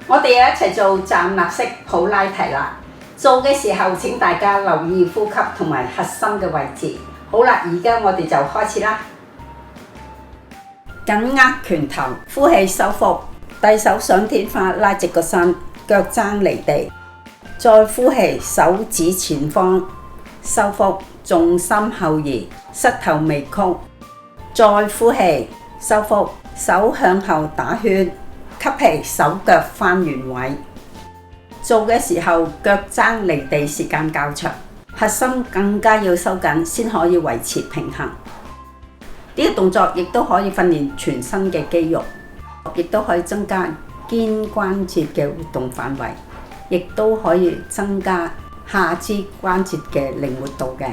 我哋一齊做站立式普拉提啦。做嘅時候請大家留意呼吸同埋核心嘅位置。好啦，而家我哋就開始啦。緊握拳頭，呼氣收腹，遞手上天花，拉直個身，腳踭離地。再呼氣，手指前方，收腹，重心後移，膝頭微曲。再呼氣，收腹，手向後打圈，吸氣，手腳返原位。做嘅時候，腳踭離地時間較長，核心更加要收緊，先可以維持平衡。呢個動作亦都可以訓練全身嘅肌肉，亦都可以增加肩關節嘅活動範圍，亦都可以增加下肢關節嘅靈活度嘅。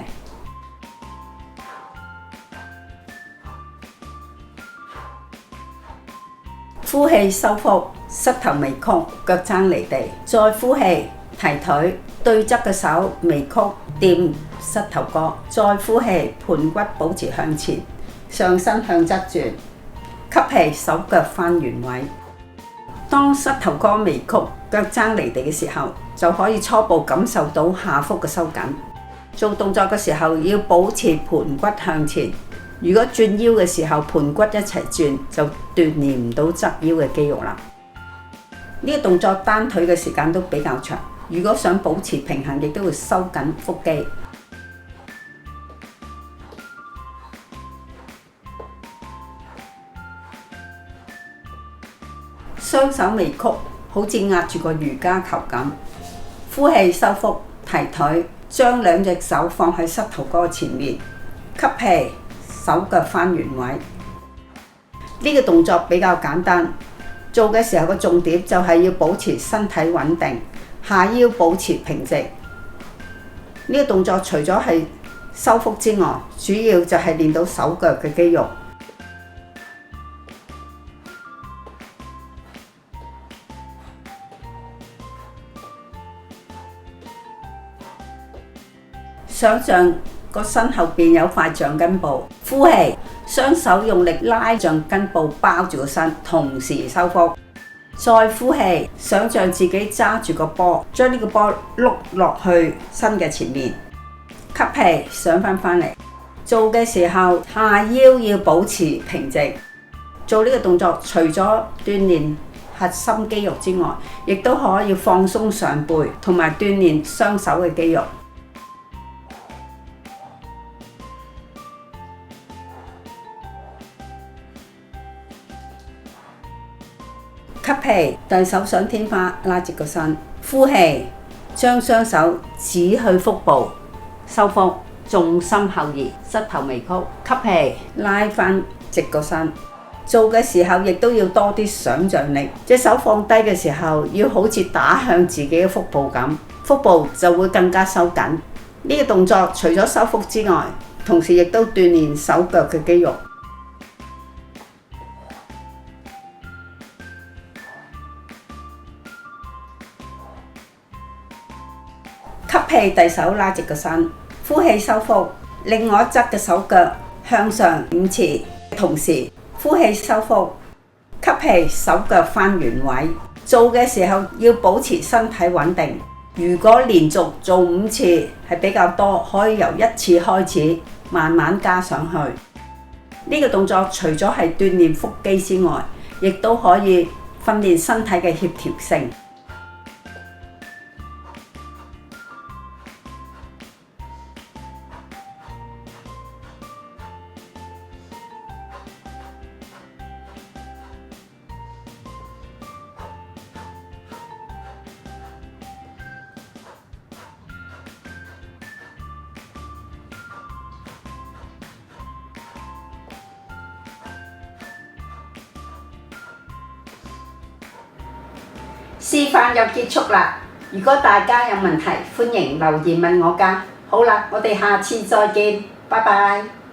呼氣收腹，膝頭微曲，腳踭離地。再呼氣，提腿，對側嘅手微曲，掂膝頭哥。再呼氣，盤骨保持向前，上身向側轉。吸氣，手腳返原位。當膝頭哥微曲，腳踭離地嘅時候，就可以初步感受到下腹嘅收緊。做動作嘅時候要保持盤骨向前。如果轉腰嘅時候盤骨一齊轉，就鍛鍊唔到側腰嘅肌肉啦。呢個動作單腿嘅時間都比較長，如果想保持平衡，亦都會收緊腹肌。雙手微曲，好似壓住個瑜伽球咁。呼氣收腹，提腿，將兩隻手放喺膝頭哥前面，吸氣，手腳返原位。呢個動作比較簡單，做嘅時候個重點就係要保持身體穩定，下腰保持平直。呢個動作除咗係收腹之外，主要就係練到手腳嘅肌肉。想像個身後邊有塊橡筋布，呼氣，雙手用力拉橡筋布包住個身，同時收腹。再呼氣，想像自己揸住個波，將呢個波碌落去身嘅前面。吸氣，上返嚟。做嘅時候，下腰要保持平直。做呢個動作，除咗鍛鍊核心肌肉之外，亦都可以放鬆上背，同埋鍛鍊雙手嘅肌肉。吸氣，遞手上天花，拉直個身。呼氣，將雙手指去腹部，收腹，重心後移，膝頭微曲。吸氣，拉返直個身。做嘅時候亦都要多啲想像力，隻手放低嘅時候要好似打向自己嘅腹部咁，腹部就會更加收緊。呢個動作除咗收腹之外，同時亦都鍛鍊手腳嘅肌肉。吸氣，遞手拉直個身，呼氣收腹，另外一側嘅手腳向上5次，同時呼氣收腹，吸氣，手腳返原位。做嘅時候要保持身體穩定。如果連續做5次係比較多，可以由1次開始，慢慢加上去。呢個動作除咗係鍛鍊腹肌之外，亦都可以訓練身體嘅協調性。示範又結束啦！如果大家有問題，歡迎留言問我㗎。好啦，我哋下次再見，拜拜。